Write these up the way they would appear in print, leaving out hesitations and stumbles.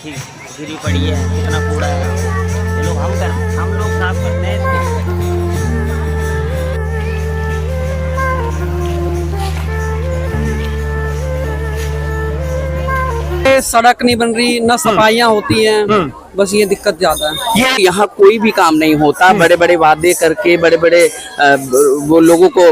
देखिए गिरी पड़ी है, कितना कूड़ा है। ये लोग हम लोग साफ करते हैं इसको। सड़क नहीं बन रही, न सफाइयाँ होती हैं, बस ये दिक्कत ज्यादा है। ये यहाँ कोई भी काम नहीं होता, बड़े बड़े वादे करके बड़े बड़े वो लोगों को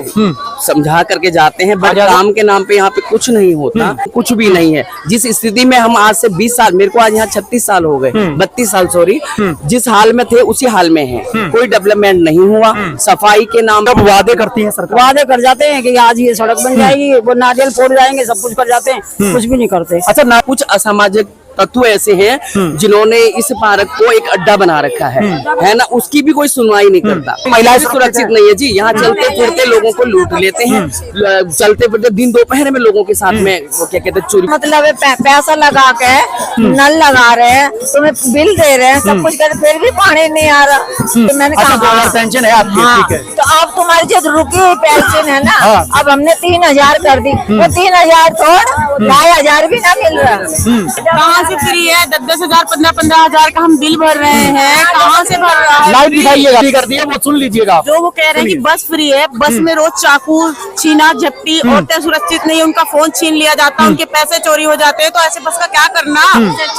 समझा करके जाते हैं, बट काम के नाम पे यहाँ पे कुछ नहीं होता, कुछ भी नहीं है। जिस स्थिति में हम आज से 20 साल, मेरे को आज यहाँ 36 साल हो गए, 32 साल सॉरी, जिस हाल में थे उसी हाल में है। कोई डेवलपमेंट नहीं हुआ। सफाई के नाम पर वादे करती है सरकार, वादे कर जाते हैं कि आज ये सड़क बन जाएगी, वो नारियल फोड़ जाएंगे, सब कुछ कर जाते हैं, कुछ भी नहीं करते। अच्छा ना, कुछ असामाजिक तत्व ऐसे हैं जिन्होंने इस पार्क को एक अड्डा बना रखा है ना, उसकी भी कोई सुनवाई नहीं करता। महिलाएं सुरक्षित नहीं है जी, यहाँ चलते फिरते लोगों को लूट लेते हैं, चलते फिरते दिन दोपहर में लोगों के साथ में वो क्या कहते हैं चोरी। मतलब पैसा लगा के नल लगा रहे हैं, तुम्हें बिल दे रहे हैं, सब कुछ कर, फिर भी पानी नहीं आ रहा। तो मैंने कहा पेंशन है आपकी, ठीक है, तो अब तुम्हारी जो रुकी हुई पेंशन है ना, अब हमने 3000 कर दी, वो 3000 छोड़ 2000 भी ना मिल रहा। से फ्री है, 10,000 15,000 का हम बिल भर रहे हैं, कहाँ से भर रहा है? लाइव दिखाइएगा, कर दिया वो सुन लीजिएगा। जो वो कह रहे हैं कि बस फ्री है, बस में रोज चाकू छीना झपटी, औरतें सुरक्षित नहीं, उनका फोन छीन लिया जाता है, उनके पैसे चोरी हो जाते हैं, तो ऐसे बस का क्या करना?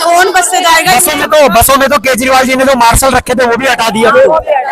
कौन बस से जाएगा? बसों में तो केजरीवाल जी ने जो मार्शल रखे थे वो भी हटा दिया,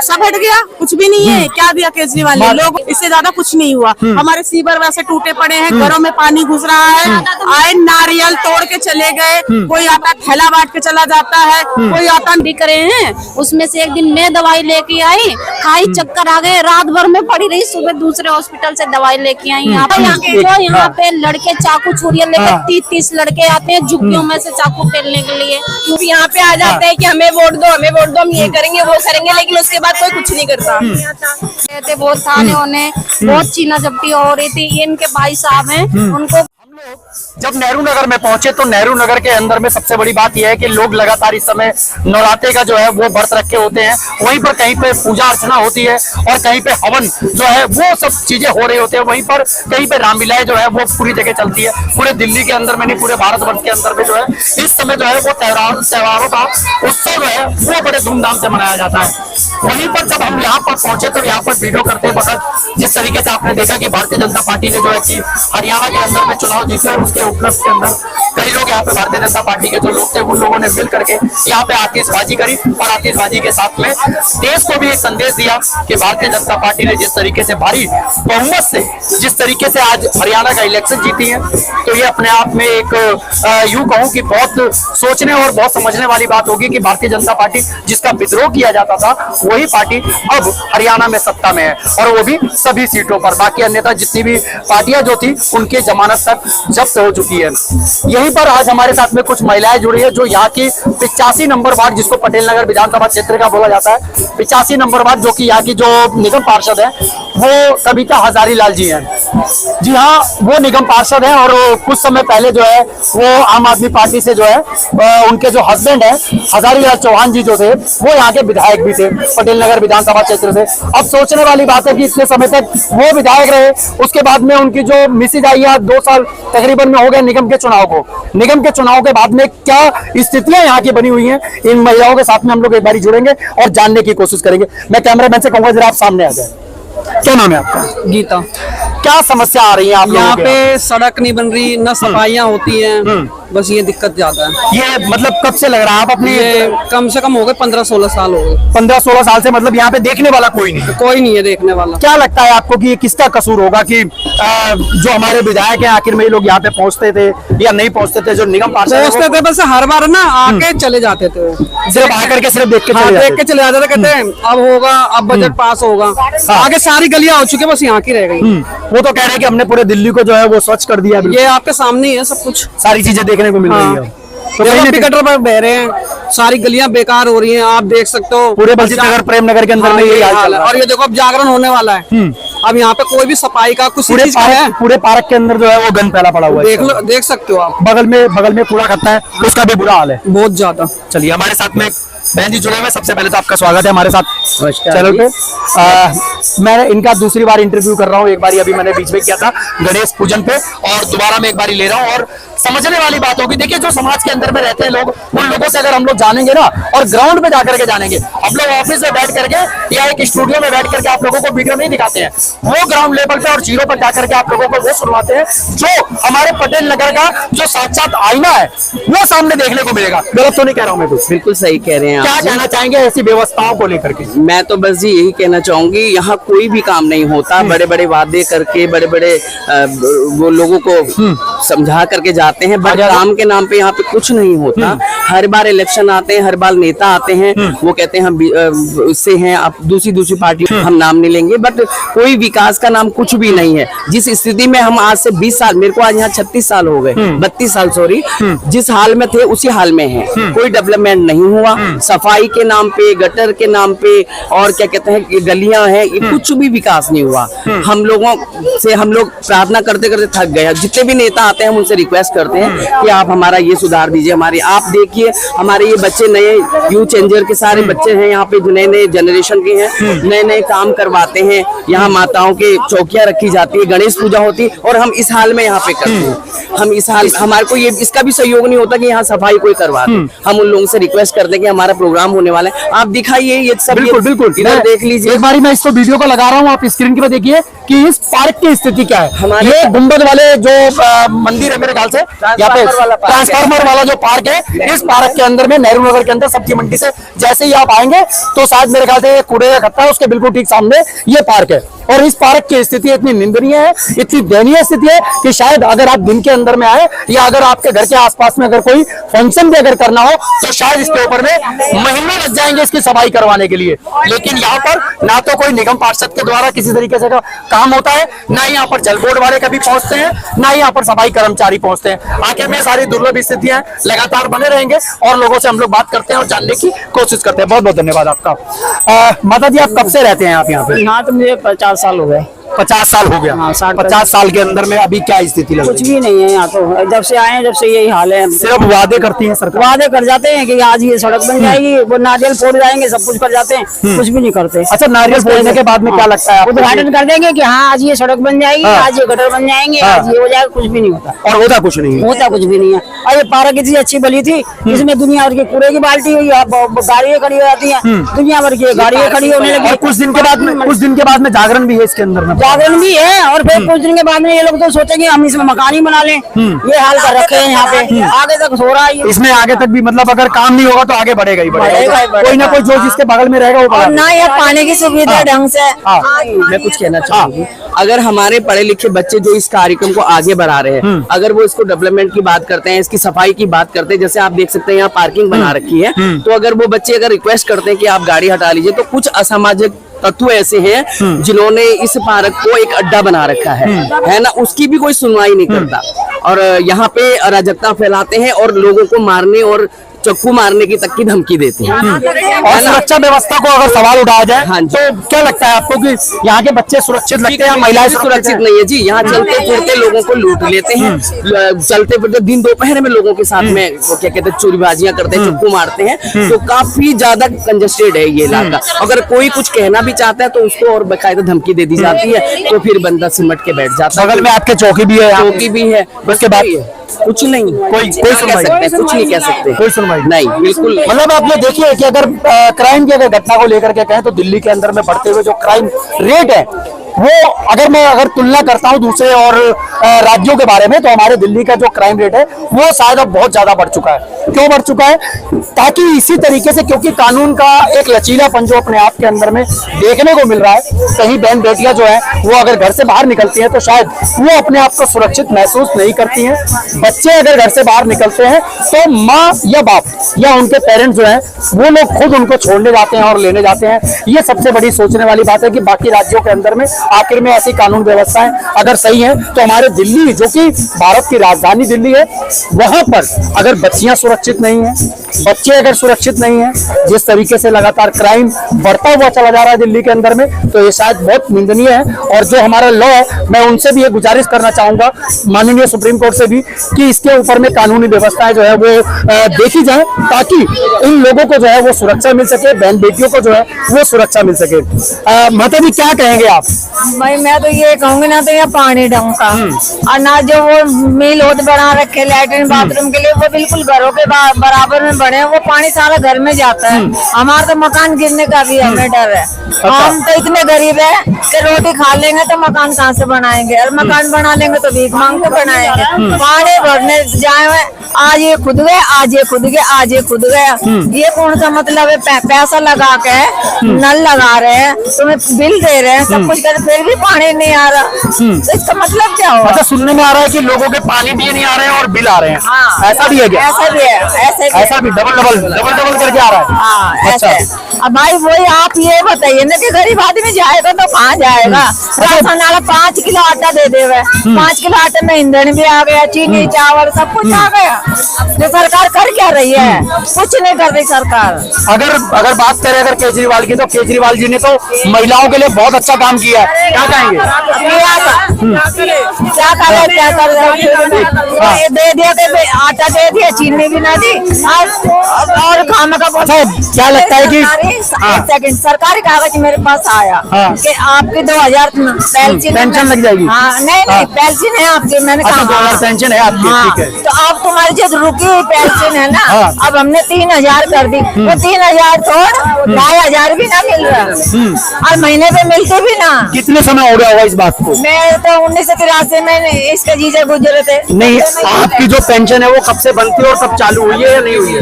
सब हट गया, कुछ भी नहीं है। क्या दिया केजरीवाल ने? लोग इससे ज्यादा कुछ नहीं हुआ। हमारे सीवर वैसे टूटे पड़े हैं, घरों में पानी घुस रहा है, आए नारियल तोड़ के चले गए, कोई आता थैला बांट के चला जाता है, कोई आता भी करे हैं। उसमें से एक दिन मैं दवाई लेके आई, खाई, चक्कर आ गए, रात भर में पड़ी रही, सुबह दूसरे हॉस्पिटल से दवाई लेके आई। यहाँ पे लड़के चाकू छुरियां लेकर 30 लड़के आते हैं झुग्गियों में से चाकू फेरने के लिए। क्योंकि यहाँ पे आ जाते हैं कि हमें वोट दो, हमें वोट दो, हम ये करेंगे वो करेंगे, लेकिन उसके बाद कोई कुछ नहीं करता। कहते बहुत थाने होने बहुत चीना झपटी हो रही थी। इनके भाई साहब हैं, उनको जब नेहरू नगर में पहुंचे तो नेहरू नगर के अंदर में सबसे बड़ी बात यह है कि लोग लगातार इस समय नवरात्रे का जो है वो व्रत रखे होते हैं। वहीं पर कहीं पे पूजा अर्चना होती है और कहीं पे हवन जो है वो सब चीजें हो रही होती है। वहीं पर कहीं पे रामलीलाएं जो है वो पूरी जगह चलती है। पूरे दिल्ली के अंदर में नहीं, पूरे भारतवर्ष के अंदर में जो है इस समय जो है वो त्योहारों का उत्सव जो है वो बड़े धूमधाम से मनाया जाता है। वहीं पर जब हम यहाँ पर पहुंचे तो यहाँ पर वीडियो करते वक्त जिस तरीके से आपने देखा कि भारतीय जनता पार्टी ने जो है कि हरियाणा के अंदर में चुनाव जीते, उसके उपलक्ष्य के अंदर कई लोग यहाँ पे भारतीय जनता पार्टी के जो लोग थे उन लोगों ने मिल करके यहाँ पे आतिशबाजी करी और आतिशबाजी के साथ में देश को भी एक संदेश दिया कि भारतीय जनता पार्टी ने जिस तरीके से भारी बहुमत से जिस तरीके से आज हरियाणा का इलेक्शन जीती है, तो ये अपने आप में एक यूं कहूं कि बहुत सोचने और बहुत समझने वाली बात होगी कि भारतीय जनता पार्टी जिसका विद्रोह किया जाता था वही पार्टी अब हरियाणा में सत्ता में है और वो भी सभी सीटों पर। बाकी अन्यथा जितनी भी पार्टियां जो थी उनके जमानत तक जब्त हो चुकी है। यहीं पर आज हमारे साथ में कुछ महिलाएं जुड़ी है जो यहाँ की 85 नंबर वार्ड, जिसको पटेल नगर विधानसभा क्षेत्र का बोला जाता है, 85 नंबर वार्ड, जो कि यहाँ की जो निगम पार्षद है वो कविता हजारीलाल जी हैं। जी हाँ, वो निगम पार्षद हैं और कुछ समय पहले जो है वो आम आदमी पार्टी से जो है उनके जो हस्बैंड है हजारीलाल चौहान जी जो थे वो यहाँ के विधायक भी थे पटेल नगर विधानसभा क्षेत्र से। अब सोचने वाली बात है कि इतने समय तक वो विधायक रहे, उसके बाद में उनकी जो मिसेज आई है 2 साल तकरीबन में हो गए निगम के चुनाव को। निगम के चुनाव के बाद में क्या स्थितियां यहाँ की बनी हुई हैं, इन महिलाओं के साथ में हम लोग एक बार जुड़ेंगे और जानने की कोशिश करेंगे। मैं कैमरामैन से कहूंगा जरा आप सामने आ जाए। क्या नाम है आपका? गीता। क्या समस्या आ रही है आप लोगों यहाँ के? पे सड़क नहीं बन रही, न सफाइयाँ होती हैं, बस ये दिक्कत ज्यादा है। ये मतलब कब से लग रहा है आप अपने? ये कम से कम हो गए 15-16 साल हो गए। 15-16 साल से मतलब यहाँ पे देखने वाला कोई नहीं? कोई नहीं है देखने वाला। क्या लगता है आपको कि ये किसका कसूर होगा कि जो हमारे विधायक हैं आखिर में ये लोग यहाँ पे पहुँचते थे या नहीं पहुँचते थे? जो निगम पार्षद पहुँचते थे बस हर बार ना आके चले जाते थे, सिर्फ आकर के सिर्फ देख के चले जाते थे, कहते हैं अब होगा, अब बजट पास होगा। आगे सारी गलियां हो चुकी है, बस यहाँ की रह गई। वो तो कह रहे हैं कि हमने पूरे दिल्ली को जो है वो स्वच्छ कर दिया। ये आपके सामने ही है, सब कुछ सारी चीजें देखने को मिल रही है। तो गटर पर बह रहे हैं, सारी गलियां बेकार हो रही हैं, आप देख सकते हो पूरे बलजीत नगर प्रेम नगर के अंदर में यही हाल है। और ये देखो अब जागरण होने वाला है, अब यहाँ पे कोई भी सफाई का कुछ पूरे पार्क के अंदर जो है वो गंद फैला पड़ा हुआ है। देख सकते हो आप, बगल में कूड़ा खत्ता है, उसका भी बुरा हाल है बहुत ज्यादा। चलिए हमारे साथ में बहन जी जुड़े हुए, सबसे पहले तो आपका स्वागत है हमारे साथ नमस्कार चैनल पे। मैं इनका दूसरी बार इंटरव्यू कर रहा हूँ, एक बार अभी मैंने बीच में किया था गणेश पूजन पे, और दोबारा मैं एक बार ले रहा हूँ। और समझने वाली बात होगी, देखिए जो समाज के अंदर में रहते हैं लोग, उन लोगों से अगर हम लोग जानेंगे ना, और ग्राउंड पे जाकर के जानेंगे, हम लोग ऑफिस में बैठ करके या एक स्टूडियो में बैठ करके आप लोगों को वीडियो नहीं दिखाते हैं, वो ग्राउंड लेवल पे और जीरो पर जाकर के आप लोगों को वो सुनवाते हैं जो हमारे पटेल नगर का जो साक्षात आईना है वो सामने देखने को मिलेगा। गलत तो नहीं कह रहा हूँ मैं कुछ? बिल्कुल सही कह रहे हैं क्या आप। कहना चाहेंगे ऐसी व्यवस्थाओं को लेकर के? मैं तो बस जी यही कहना चाहूंगी, यहाँ कोई भी काम नहीं होता, बड़े बड़े वादे करके बड़े बड़े वो लोगों को समझा करके जाते हैं, बट काम के नाम पे यहाँ पे कुछ नहीं होता। हर बार इलेक्शन आते हैं, हर बार नेता आते हैं, वो कहते हैं हम उससे हैं, आप दूसरी पार्टी हम नाम नहीं लेंगे, बट कोई विकास का नाम कुछ भी नहीं है। जिस स्थिति में हम आज से 20 साल, मेरे को आज यहाँ 36 साल हो गए, 32 साल सॉरी, जिस हाल में थे उसी हाल में है। कोई डेवलपमेंट नहीं हुआ, सफाई के नाम पे, गटर के नाम पे, और क्या कहते हैं गलियां हैं, ये कुछ भी विकास नहीं हुआ। हम लोगों से हम लोग प्रार्थना करते करते थक गए। जितने भी नेता आते हैं हम उनसे रिक्वेस्ट करते हैं कि आप हमारा ये सुधार दीजिए। हमारे आप देखिए हमारे ये बच्चे नए यूथ चेंजर के सारे बच्चे हैं यहाँ पे, जो नए नए जनरेशन के हैं, नए नए काम करवाते हैं। यहाँ माताओं के चौकियां रखी जाती है, गणेश पूजा होती है, और हम इस हाल में यहाँ पे करते हैं। हम इस हाल, हमारे को ये इसका भी सहयोग नहीं होता कि यहाँ सफाई कोई करवा दे। हम उन लोगों से रिक्वेस्ट करते हैं कि हमारा प्रोग्राम होने वाला है, आप दिखाइए ये सब। बिल्कुल इधर देख लीजिए। एक बारी मैं इसको वीडियो को लगा रहा हूँ, आप स्क्रीन पे देखिए कि इस पार्क की स्थिति क्या है। हमारे ये गुंबद वाले जो मंदिर है मेरे ख्याल से, यहाँ पे ट्रांसफार्मर वाला जो पार्क है, इस पार्क के अंदर में नेहरू नगर के अंदर सब्जी मंडी से जैसे ही आप आएंगे तो शायद मेरे ख्याल से कूड़े का खत्ता है, उसके बिल्कुल ठीक सामने ये पार्क है। और इस पार्क की स्थिति इतनी निंदनीय है, इतनी दयनीय स्थिति है कि शायद अगर आप दिन के अंदर में आए या अगर आपके घर के आसपास में अगर कोई फंक्शन भी अगर करना हो तो शायद इसके ऊपर में महीने लग जाएंगे इसकी सफाई करवाने के लिए। लेकिन यहाँ पर ना तो कोई निगम पार्षद के द्वारा किसी तरीके से का काम होता है, ना ही यहाँ पर जल बोर्ड वाले कभी पहुंचते हैं, ना ही यहाँ पर सफाई कर्मचारी पहुंचते हैं। आखिर में सारी दुर्लभ स्थितियां लगातार बने रहेंगे और लोगों से हम लोग बात करते हैं और जानने की कोशिश करते हैं। बहुत बहुत धन्यवाद आपका। माता जी आप कब से रहते हैं आप यहाँ पे? यहाँ तो मुझे 50 साल हो गए। 50 साल हो गया। हाँ, 50 साल के अंदर में अभी क्या स्थिति लग कुछ रही है? भी नहीं है यहाँ तो, जब से आए हैं जब से यही हाल है। सिर्फ वादे करती है सरकार, वादे कर जाते हैं कि आज ये सड़क बन जाएगी, वो नारियल फोड़ जाएंगे, सब कुछ कर जाते हैं, कुछ भी नहीं करते। अच्छा नारियल फोड़ने के बाद में क्या लगता है आपको? उद्घाटन कर देंगे कि हाँ आज ये सड़क बन जाएगी, आज ये गटर बन जाएंगे, आज ये हो जाएगा, कुछ भी नहीं होता। और होता कुछ नहीं है। होता कुछ भी नहीं है। और ये पार्क इतनी अच्छी बनी थी, इसमें दुनिया भर की कूड़े की बाल्टी हुई, गाड़ियाँ खड़ी हो जाती है, दुनिया भर की गाड़ियाँ खड़ी होने लगी। और कुछ दिन के बाद में जागरण भी है इसके अंदर में। जागरण भी है, और फिर कुछ दिन के बाद में ये लोग तो सोचेंगे हम इसमें मकान ही बना लें। ये हाल कर रखे हैं यहाँ पे, आगे तक हो रहा है। इसमें आगे तक भी मतलब अगर काम नहीं होगा तो आगे बढ़ेगा ही बढ़ेगा। कोई ना कोई जो जिसके बगल में रहेगा वो और ना ये पानी की सुविधा ढंग से। मैं कुछ कहना चाहूंगी, अगर हमारे पढ़े लिखे बच्चे जो इस कार्यक्रम को आगे बढ़ा रहे हैं, अगर वो इसको डेवलपमेंट की बात करते हैं, इसकी सफाई की बात करते हैं, जैसे आप देख सकते हैं यहाँ पार्किंग बना रखी है, तो अगर वो बच्चे अगर रिक्वेस्ट करते हैं कि आप गाड़ी हटा लीजिए, तो कुछ असामाजिक तत्व ऐसे हैं जिन्होंने इस पार्क को एक अड्डा बना रखा है ना, उसकी भी कोई सुनवाई नहीं करता, और यहाँ पे अराजकता फैलाते हैं और लोगों को मारने और चक्कू मारने की तक की धमकी देते हैं। और सुरक्षा व्यवस्था को अगर सवाल उठाया जाए हाँ जी। तो क्या लगता है आपको कि यहाँ के बच्चे सुरक्षित लगते हैं, महिलाएं सुरक्षित नहीं है जी? यहाँ चलते फिरते लोगों को लूट लेते हैं, चलते फिरते दिन दोपहर में लोगों के साथ में वो क्या कहते हैं चोरीबाजियां करते हैं, चक्कू मारते हैं, तो काफी ज्यादा कंजेस्टेड है ये इलाका। अगर कोई कुछ कहना भी चाहता है तो उसको और बाकायदा धमकी दे दी जाती है, तो फिर बंदा सिमट के बैठ जाता है। बगल में आपके चौकी भी है, चौकी भी है, उसके बाद कुछ नहीं, कोई कह सकते हैं, कुछ नहीं कह सकते, कोई सुनवाई नहीं, बिल्कुल। मतलब आप ये देखिए कि अगर क्राइम की अगर घटना को लेकर के कहें तो दिल्ली के अंदर में बढ़ते हुए जो क्राइम रेट है वो अगर तुलना करता हूं दूसरे और राज्यों के बारे में, तो हमारे दिल्ली का जो क्राइम रेट है वो शायद अब बहुत ज्यादा बढ़ चुका है। क्यों बढ़ चुका है? ताकि इसी तरीके से, क्योंकि कानून का एक लचीलापन जो अपने आप के अंदर में देखने को मिल रहा है, कहीं बहन बेटियां जो है वो अगर घर से बाहर निकलती हैं तो शायद वो अपने आप को सुरक्षित महसूस नहीं करती हैं। बच्चे अगर घर से बाहर निकलते हैं तो माँ या बाप या उनके पेरेंट्स जो है वो लोग खुद उनको छोड़ने जाते हैं और लेने जाते हैं। ये सबसे बड़ी सोचने वाली बात है कि बाकी राज्यों के अंदर में आखिर में ऐसी कानून व्यवस्थाएं अगर सही है तो हमारे दिल्ली, जो कि भारत की राजधानी दिल्ली है, वहां पर अगर बच्चियां सुरक्षित नहीं है, बच्चे अगर सुरक्षित नहीं है, जिस तरीके से लगातार क्राइम बढ़ता हुआ चला जा रहा है दिल्ली के अंदर में, तो ये शायद बहुत निंदनीय है। और जो हमारा लॉ है, मैं उनसे भी ये गुजारिश करना चाहूंगा, माननीय सुप्रीम कोर्ट से भी, कि इसके ऊपर में कानूनी व्यवस्थाएं जो है वो देखी जाए, ताकि इन लोगों को जो है वो सुरक्षा मिल सके, बहन बेटियों को जो है वो सुरक्षा मिल सके। माता जी क्या कहेंगे आप? भाई मैं तो ये कहूंगी ना, तो ये पानी ढंग का और ना जो वो मिल होत बना रखे लैट्रिन बाथरूम के लिए, वो बिल्कुल घरों के बराबर में बने हैं, वो पानी सारा घर में जाता है। हमारा तो मकान गिरने का भी हमें डर है। हम तो इतने गरीब है कि रोटी खा लेंगे तो मकान कहाँ से बनाएंगे, और मकान बना लेंगे तो भीख मांग के बनाएंगे। पानी भरने जाए, आज ये खुद गए, आज ये खुद गए, आज ये खुद गया, ये कौन सा मतलब है? पैसा लगा के नल लगा रहे हैं, तुम्हें बिल दे रहे हैं, सब कुछ कर, फिर भी पानी नहीं आ रहा, तो इसका मतलब क्या हुआ? अच्छा, सुनने में आ रहा है कि लोगों के पानी भी नहीं आ रहे हैं और बिल आ रहे हैं। हाँ, ऐसा भी है क्या? ऐसा भी है, ऐसा भी डबल करके आ रहा है। हाँ, अच्छा। ऐसे। अब भाई वही आप ये बताइए ना कि गरीब आदमी जाएगा तो कहाँ जाएगा? राशन वाला 5 किलो आटा दे देवे, 5 किलो आटे में ईंधन भी आ गया, चीनी चावल सब कुछ आ गया। तो सरकार कर क्या रही है? कुछ नहीं कर रही सरकार। अगर बात करें अगर केजरीवाल की, तो केजरीवाल जी ने तो महिलाओं के लिए बहुत अच्छा काम किया है, क्या कहेंगे? क्या कर रहे दे दिया, आटा दे दिया, चीनी भी ना दी, और खाना का। अच्छा, क्या लगता है कि एक सेकंड, सरकारी कागज मेरे पास आया कि आपकी 2000 पेंशन लग जाएगी। हाँ, नहीं पेंशन है आपकी, मैंने कहा 2000 पेंशन है आपकी, ठीक है। तो अब तुम्हारी जो रुकी हुई पेंशन है ना, अब हमने 3000 कर दी, वो 3000 छोड़ 2500 भी ना मिल रहा, और महीने पे मिलते भी ना। कितने समय हो गया होगा इस बात को? मैं तो 1983 में इसके जीजा गुजरे थे। नहीं, आपकी जो पेंशन है वो कब से बनती है और कब चालू हुई है या नहीं हुई है?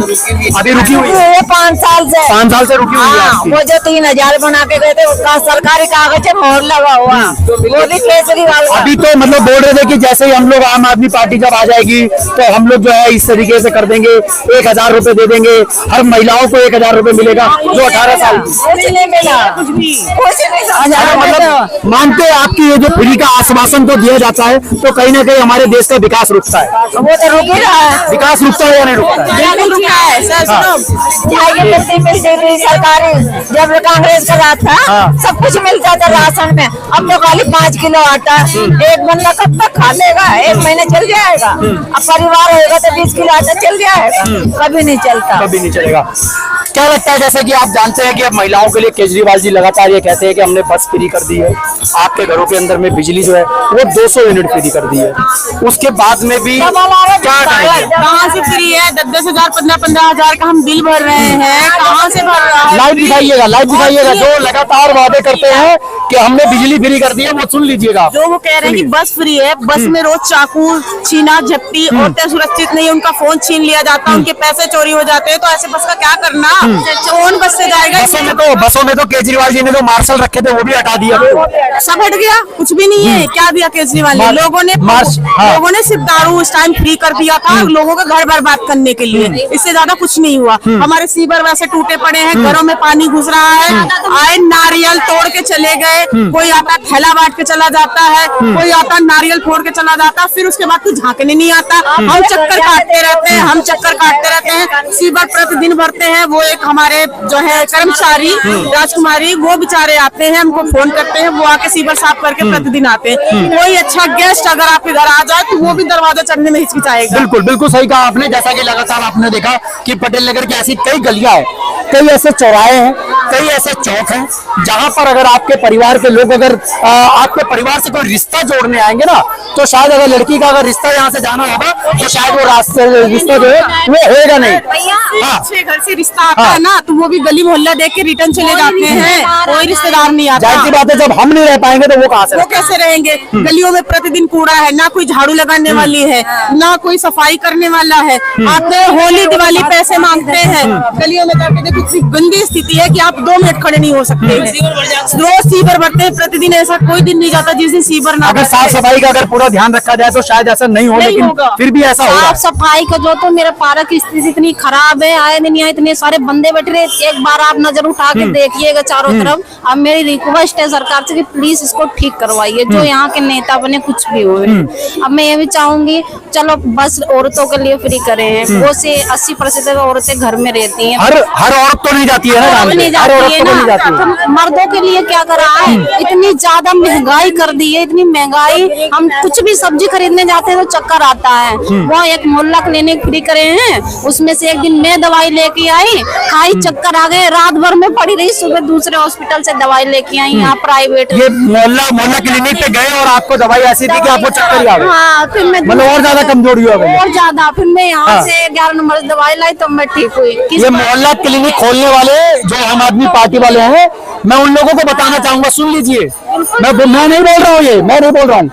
अभी रुकी हुई है 5 साल से। 5 साल से रुकी हुई है आपकी। वो जो 3000 बना के गए थे, उसका सरकारी कागज है, मोहर लगा हुआ, वो भी केजरीवाल का। अभी तो मतलब बोल रहे थे कि जैसे ही हम लोग आम आदमी पार्टी जब आ जाएगी तो हम लोग जो है इस तरीके से कर देंगे, 1000 रुपए दे देंगे, हर महिलाओं को 1000 रुपए मिलेगा जो 18 साल की। कुछ नहीं मिला, कुछ नहीं। मतलब मानते हैं आपकी ये जो फ्री का आश्वासन तो दिया जाता है, तो कहीं ना कहीं हमारे देश का विकास रुकता है। वो तो रुक ही रहा है। विकास रुकता है या नहीं रुकता है? बिल्कुल रुका है सर। मिलती थी सरकारी, जब कांग्रेस का राज था सब कुछ मिलता था राशन में। अब तो खाली 5 किलो आटा, एक बंदा कब तक खा लेगा? 1 महीने चल जाएगा। अब परिवार होगा तो 20 किलो आटा चल जाएगा, कभी नहीं चलता, कभी नहीं चलेगा। क्या लगता है, जैसे कि आप जानते हैं कि अब महिलाओं के लिए केजरीवाल जी लगातार ये कहते हैं कि हमने बस फ्री कर दी है, आपके घरों के अंदर में बिजली जो है वो 200 यूनिट फ्री कर दी है, उसके बाद में भी क्या कहेंगे? कहाँ से फ्री है? 10,000 15,000 का हम बिल भर रहे हैं, कहाँ से भर रहा है? लाइव दिखाइएगा, लाइव दिखाइएगा। जो लगातार वादे करते हैं कि हमने बिजली फ्री कर दी है, वो सुन लीजिएगा। जो वो कह रहे हैं कि बस फ्री है, बस में रोज चाकू छीना झपटी, औरतें सुरक्षित नहीं, उनका फोन छीन लिया जाता है, उनके पैसे चोरी हो जाते हैं, तो ऐसे बस का क्या करना? कौन बस से जाएगा? बसों में तो केजरीवाल जी ने जो मार्शल रखे थे वो भी हटा दिया, सब हट गया, कुछ भी नहीं है। क्या दिया केजरीवाल ने? लोगों ने सिर्फ दारू उस टाइम फ्री कर दिया था लोगों का घर बर्बाद करने के लिए, इससे ज्यादा कुछ नहीं हुआ। हमारे सीवर वैसे टूटे पड़े हैं, घरों में पानी घुस रहा है, आए नारियल तोड़ के चले गए, कोई आता थैला बांट के चला जाता है, कोई आता नारियल फोड़ के चला जाता, फिर उसके बाद कुछ झांकने नहीं आता। हम चक्कर काटते रहते हैं, सीवर प्रतिदिन भरते हैं। वो एक हमारे जो है कर्मचारी राजकुमारी, वो बेचारे आते हैं, हमको फोन करते हैं, वो आके सीवर साफ करके प्रतिदिन आते हैं। कोई अच्छा गेस्ट अगर आपके घर आ जाए तो वो भी दरवाजा चढ़ने में हिचकिचाएगा। बिल्कुल बिल्कुल सही कहा आपने। जैसा कि लगातार आपने देखा कि पटेल नगर की ऐसी कई गलियां हैं, कई ऐसे चौराहे हैं, कई ऐसे चौक हैं जहां पर अगर आपके परिवार के लोग अगर आपके परिवार से कोई रिश्ता जोड़ने आएंगे ना, तो शायद अगर लड़की का अगर रिश्ता यहाँ से जाना होगा तो शायद वो रिश्ता जो है वो होगा नहीं। अच्छे घर से रिश्ता आता है ना, तो वो भी गली मोहल्ला देख के रिटर्न चले जाते हैं, कोई रिश्तेदार नहीं आता। जाहिर सी बात है, जब हम नहीं रह पाएंगे तो वो कहाँ से? वो कैसे रहेंगे? गलियों में प्रतिदिन कूड़ा है, ना कोई झाड़ू लगाने वाली है, ना कोई सफाई करने वाला है। आते होली दिवाली पैसे मांगते हैं गलियों में जाके, देखो इतनी गंदी स्थिति है कि आप 2 मिनट खड़े नहीं हो सकते। रोज सीवर भरते हैं, प्रतिदिन ऐसा कोई दिन नहीं जाता जिस दिन सीवर ना। अगर साफ सफाई का अगर पूरा ध्यान रखा जाए तो शायद ऐसा नहीं हो, लेकिन फिर भी ऐसा हो रहा है। साफ सफाई का जो तो मेरे पार्क की स्थिति इतनी खराब है, आए दिन यहाँ इतने सारे बंदे बैठ रहे, एक बार आप नजर उठा के देखिएगा चारों तरफ, अब मेरी रिक्वेस्ट है सरकार से कि प्लीज इसको ठीक करवाइए, जो यहाँ के नेता बने कुछ भी हो। अब मैं ये भी चाहूंगी, चलो बस औरतों के लिए फ्री करे हैं, वो से 80% औरतें घर में रहती हैं। हर औरत तो नहीं जाती है ना, नहीं जाती है ना, तो मर्दों के लिए क्या करा है? इतनी ज्यादा महंगाई कर दी है, इतनी महंगाई, हम कुछ भी सब्जी खरीदने जाते हैं तो चक्कर आता है। वो एक मोहल्ला क्लिनिक फ्री करे हैं, उसमें से एक दिन मैं दवाई लेके आई, खाई, चक्कर आ गए, रात भर में पड़ी रही, सुबह दूसरे हॉस्पिटल से दवाई लेके आई यहाँ प्राइवेट। ये मोहल्ला क्लिनिक पे गए और आपको दवाई ऐसी थी कि आपको चक्कर ही आ गए? हाँ, फिर मैं मतलब और ज्यादा कमजोरी हो गई? और ज्यादा, फिर मैं यहाँ से 11 नंबर दवाई लाई तो मैं ठीक हुई। ये मोहल्ला क्लिनिक खोलने वाले जो आम आदमी पार्टी वाले हैं, मैं उन लोगों को बताना चाहूंगा, सुन लीजिए, मैं नहीं बोल रहा हूँ, ये मैं नहीं बोल रहा हूँ,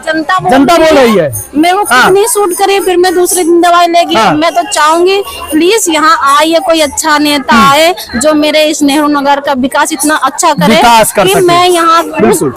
जनता बोल रही है। मेरे को खुद नहीं सूट करे, फिर मैं दूसरे दिन दवाई लेगी। मैं तो चाहूंगी प्लीज यहाँ आइए, कोई अच्छा नेता आए जो मेरे इस नेहरू नगर का विकास इतना अच्छा करे कि मैं यहाँ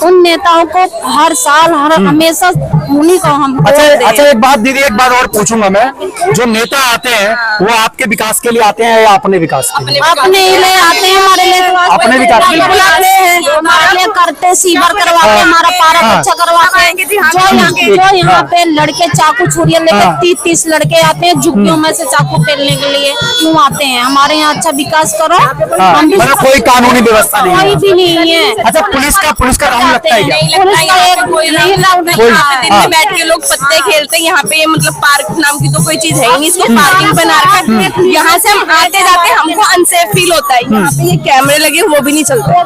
उन नेताओं को हर साल हमेशा उन्हीं को हम। अच्छा एक बात दीदी, एक बात और पूछूंगा मैं, जो नेता आते हैं वो आपके विकास के लिए आते हैं या अपने विकास के लिए? अपने लिए आते हैं, हमारे लिए अपने विकास के लिए बुलाते हैं, हमारे लिए करते, सीवर करवाते हैं, हमारा पारा अच्छा करवाते हैं। जो यहाँ पे लड़के चाकू छुरियां लेकर 30 लड़के आते हैं झुग्गियों में से चाकू पेलने के लिए, क्यों आते हैं? हमारे यहाँ अच्छा विकास करो। मतलब कोई कानूनी व्यवस्था नहीं है? कोई भी नहीं है। अच्छा पुलिस का राउंड लगता है क्या? पुलिस का एक नहीं राउंड दिन में बैठ के लोग पत्ते खेलते हैं यहाँ पे, मतलब पार्क नाम की तो कोई चीज है ही नहीं, इसमें पार्किंग बना रखा। यहाँ से हम आते जाते हमको अनसेफ फील होता है। यहाँ पे ये कैमरे लगे वो भी नहीं चलते, वो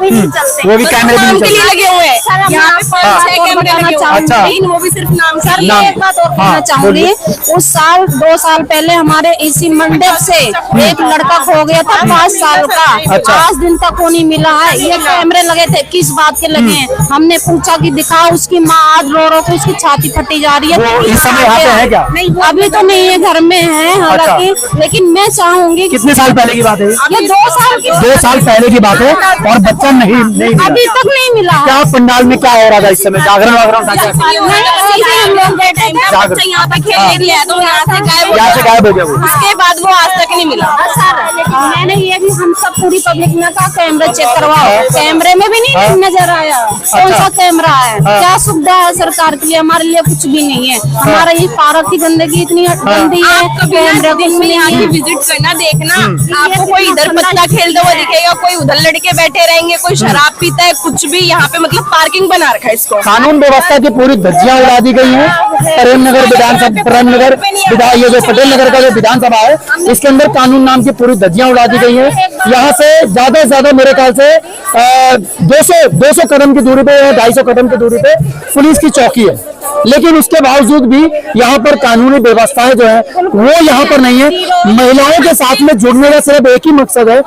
भी कैमरे भी नहीं के लिए चलते। लगे हुए हैं। यहाँ पे 5-6 कैमरे लगे हुए हैं, लेकिन वो भी सिर्फ नाम से। एक बात और कहना चाहूंगी, उस साल 2 साल पहले हमारे इसी मंडप से एक लड़का खो गया था 5 साल का, आज दिन तक को नहीं मिला है। ये कैमरे लगे थे, किस बात के लगे हैं? हमने पूछा कि दिखाओ, उसकी माँ आज रो के उसकी छाती फटी जा रही है। वो इस समय यहाँ पे है क्या? अभी तो नहीं है, घर में है हालांकि, लेकिन मैं चाहूंगी। कितने साल पहले की बात है ये 2 साल की 2 साल पहले की बात है और बच्चा नहीं मिला। अभी तक नहीं मिला। क्या पंडाल में क्या हो रहा था इस समय? जागरण वागरण था क्या? हम लोग बैठे थे, बच्चा यहाँ पे खेलने गया तो यहाँ से गायब हो गया वो। उसके बाद वो आज तक नहीं मिला। मैंने ये भी हम सब पूरी पब्लिक ने कहा कैमरा चेक करवाओ, कैमरे में भी नहीं नजर आया। कौन सा कैमरा है? क्या सुविधा है सरकार के लिए? हमारे लिए कुछ भी नहीं है। हमारा ये पार्क की गंदगी इतनी गंदी है, कैमरे भी यहाँ की विजिट करना, देखना, आपको कोई इधर पत्ता खेलते हुए दिखेगा, कोई उधर लड़के बैठे रहेंगे, कोई शराब पीता है, कुछ भी। यहाँ पे मतलब पार्किंग बना रखा है इसको। कानून व्यवस्था की पूरी धज्जियां उड़ा दी गई है। प्रेमनगर ये जो पटेल नगर का जो विधानसभा है, इसके अंदर कानून नाम की पूरी धज्जियां उड़ा दी गई है। यहाँ से ज्यादा से ज्यादा मेरे ख्याल से 200 कदम की दूरी पे या 250 कदम की दूरी पे पुलिस की चौकी है, लेकिन उसके बावजूद भी यहाँ पर कानूनी व्यवस्थाएं जो है वो यहाँ पर नहीं है। महिलाओं के साथ में जुड़ने का सिर्फ एक ही मकसद है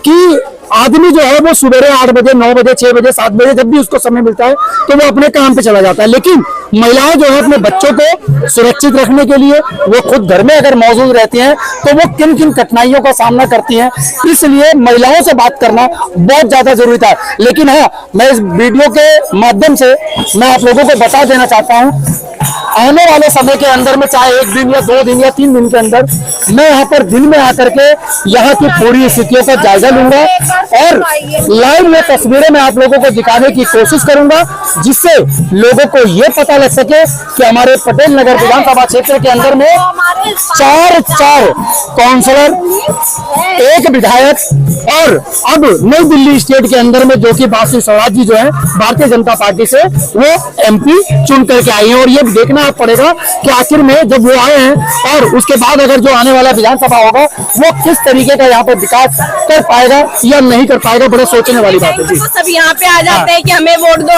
कि आदमी जो है वो सुबह 8 बजे 9 बजे 6 बजे 7 बजे जब भी उसको समय मिलता है तो वो अपने काम पे चला जाता है, लेकिन महिलाएं जो है अपने बच्चों को सुरक्षित रखने के लिए वो खुद घर में अगर मौजूद रहती हैं तो वो किन किन कठिनाइयों का सामना करती हैं, इसलिए महिलाओं से बात करना बहुत ज्यादा जरूरी था। लेकिन हाँ, मैं इस वीडियो के माध्यम से मैं आप लोगों को बता देना चाहता हूँ, आने वाले समय के अंदर में चाहे 1 दिन या 2 दिन या 3 दिन के अंदर मैं यहाँ पर दिन में आकर के यहाँ की पूरी स्थितियों का जायजा लूंगा और लाइव में तस्वीरें मैं आप लोगों को दिखाने की कोशिश करूंगा, जिससे लोगों को ये पता लग सके कि हमारे पटेल नगर विधानसभा क्षेत्र के अंदर में 4 काउंसलर, 1 विधायक और अब नई दिल्ली स्टेट के अंदर में जो कि बासु स्वराज जी जो है भारतीय जनता पार्टी से वो MP चुन करके आई है। और ये देखना पड़ेगा कि आखिर में जब वो आए हैं और उसके बाद अगर जो आने वाला विधानसभा होगा वो किस तरीके का यहाँ पर विकास कर पाएगा या नहीं कर पाएगा, बड़ा सोचने वाली बात है। सब यहाँ पे आ जाते हैं कि हमें वोट दो,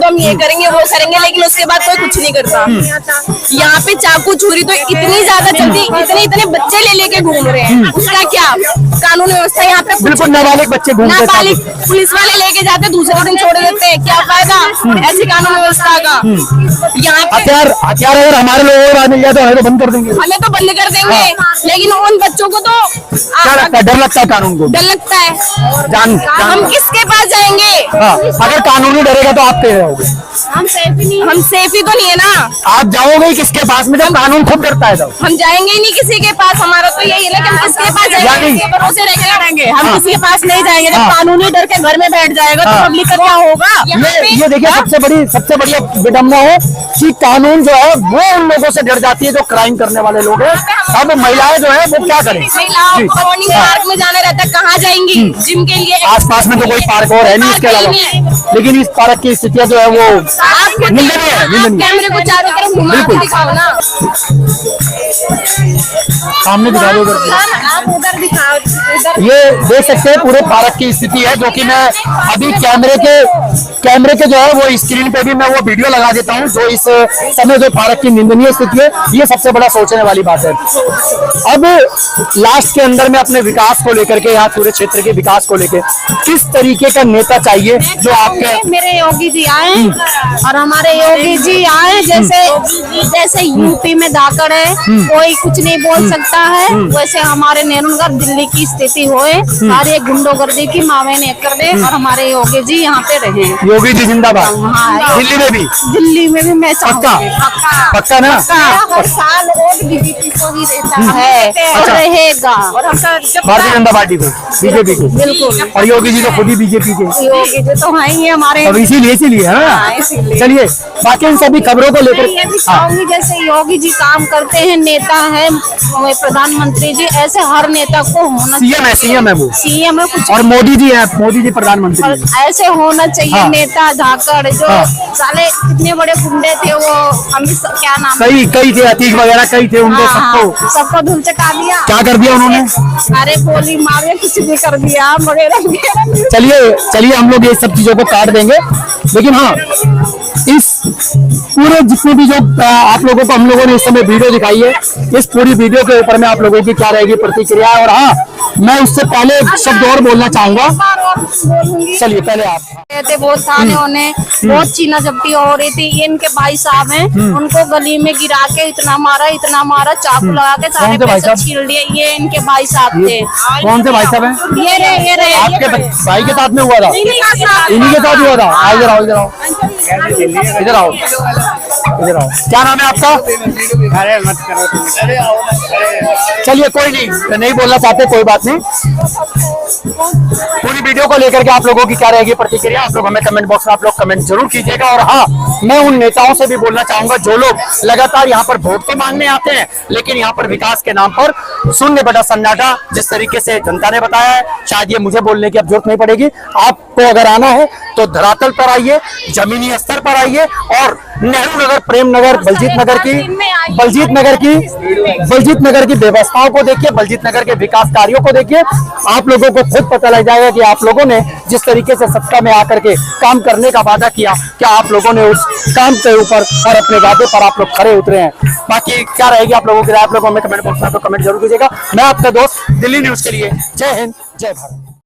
हम ये करेंगे वो करेंगे, लेकिन उसके बाद कोई कुछ नहीं करता। यहाँ पे चाकू छुरी तो इतनी ज्यादा चलती, इतने बच्चे ले लेके घूम रहे हैं, उसका क्या कानून व्यवस्था यहाँ पे? बिल्कुल नाबालिग बच्चे घूमते हैं, नाबालिग पुलिस वाले लेके जाते, दूसरे दिन छोड़ देते हैं, क्या फायदा ऐसी कानून व्यवस्था का? यहाँ पे यार अगर हमारे लोगों को राज मिल जाए तो हमें तो बंद कर देंगे। हमें तो बंद कर देंगे, लेकिन उन बच्चों को तो क्या लगता है, डर लगता है कानून को? डर लगता है। जान हम किसके पास जाएंगे? हाँ, अगर कानून नहीं डरेगा तो आप कैसे रहोगे? हम सेफ ही तो नहीं है ना। आप जाओगे ही किसके पास में जब कानून खुद डरता है तब? हम जाएंगे ही नहीं किसी के पास। हमारा तो यही है ना कि हम किसके पास जाएंगे, किसके भरोसे रहेंगे। हम किसी के पास नहीं जाएंगे। जब कानून ही डर के घर में बैठ जाएगा तो पब्लिक का क्या होगा? ये देखिए सबसे बढ़िया विडम्बना है कि कानून जो है वो उन लोगों से डर जाती है जो क्राइम करने वाले लोग हैं। अब महिलाएं जो है वो क्या करें? महिलाओं को मॉर्निंग पार्क में जाना रहता है, कहाँ जाएंगी? जिम के लिए आसपास में तो कोई पार्क और है नहीं इसके अलावा, लेकिन इस पार्क की स्थितियां जो है वो निंदनीय है। कैमरे को चारों तरफ घुमा के दिखाओ ना। सामने दिखा दो आप उधर दिखाओ। ये देख सकते हैं पूरे पार्क की स्थिति है, जो कि मैं अभी कैमरे के जो है वो स्क्रीन पे भी मैं वो वीडियो लगा देता हूँ जो इस समय जो पार्क की निंदनीय स्थिति है। ये सबसे बड़ा सोचने वाली बात है। अब लास्ट के अंदर में अपने विकास को लेकर के, यहाँ पूरे क्षेत्र के विकास को लेकर किस तरीके का नेता चाहिए जो आपके? मेरे योगी जी आए और हमारे योगी जी आए, जैसे यूपी में धाकड़ है, कोई कुछ नहीं बोल सकता है, वैसे हमारे नेहरूनगर दिल्ली की स्थिति होए, सारे गुंडोगर्दी की मावे ने कर दे और हमारे योगी जी यहाँ पे रहे। योगी जी जिंदाबाद। हाँ, दिल्ली में भी मैं चाहूंगी। पक्का ना? हर साल वोट बीजेपी को ही रहता है और रहेगा। और भारतीय जनता पार्टी को, बीजेपी को बिल्कुल। और योगी जी तो खुद ही बीजेपी के। योगी जी तो है ही हमारे। अब इसीलिए है ना। चलिए बाकी इन सभी खबरों को लेकर ये भी चाहूंगी जैसे योगी जी काम करते हैं, नेता है, प्रधानमंत्री जी, ऐसे हर नेता को होना चाहिए। सीएम है वो, सीएम है कुछ, और मोदी जी है, मोदी जी प्रधानमंत्री और ऐसे होना चाहिए। हाँ। नेता धाकड़ जो साले कितने बड़े गुंडे थे, वो अमित क्या नाम, कई थे, अतीक वगैरह कई थे, उनको सबको धूल चटा दिया। क्या कर दिया उन्होंने? अरे गोली मारे, कुछ भी कर दिया वगैरह। चलिए हम लोग ये सब चीजों को काट देंगे, लेकिन हाँ इस पूरे जितने भी जो आप लोगों को हम लोगों ने इस समय वीडियो दिखाई है, इस पूरी वीडियो के ऊपर में आप लोगों की क्या रहेगी प्रतिक्रिया? और हाँ, मैं उससे पहले एक शब्द और बोलना चाहूंगा। चलिए पहले आप। बहुत थाने होने बहुत चीना झपटी हो रही थी। ये इनके भाई साहब हैं, उनको गली में गिरा के इतना मारा, चाकू लगा के सारे पैसे छीन लिए। ये इनके भाई साहब थे। कौन से भाई साहब हैं? ये रहे आपके भाई के साथ में हुआ था? इन्हीं के साथ हुआ था। इधर आओ। क्या नाम है आपका? अरे मत करो। चलिए कोई नहीं बोलना चाहते, कोई बात नहीं। पूरी वीडियो को लेकर के आप लोगों की क्या रहेगी प्रतिक्रिया? आप लोग हमें कमेंट बॉक्स में आप लोग कमेंट जरूर कीजिएगा। और हाँ, मैं उन नेताओं से भी बोलना चाहूंगा जो लोग लगातार यहाँ पर वोट तो मांगने आते हैं, लेकिन यहाँ पर विकास के नाम पर शून्य बटा सन्नाटा, जिस तरीके से जनता ने बताया है, शायद ये मुझे बोलने की अब जरूरत नहीं पड़ेगी। आपको अगर आना है तो धरातल पर आइए, जमीनी स्तर पर आइए और नेहरू नगर, प्रेम नगर, बलजीत नगर की व्यवस्थाओं को देखिए, बलजीत नगर के विकास कार्यों को देखिए। आप लोगों को खुद पता लग जाएगा कि आप लोगों ने जिस तरीके से सत्ता में आकर के काम करने का वादा किया, क्या आप लोगों ने उस काम के ऊपर और अपने वादे पर आप लोग खरे उतरे हैं। बाकी क्या रहेगी आप लोगों की राय, आप लोगों में कमेंट बॉक्स में कमेंट जरूर कीजिएगा। मैं आपका दोस्त दिल्ली न्यूज के लिए। जय हिंद, जय भारत।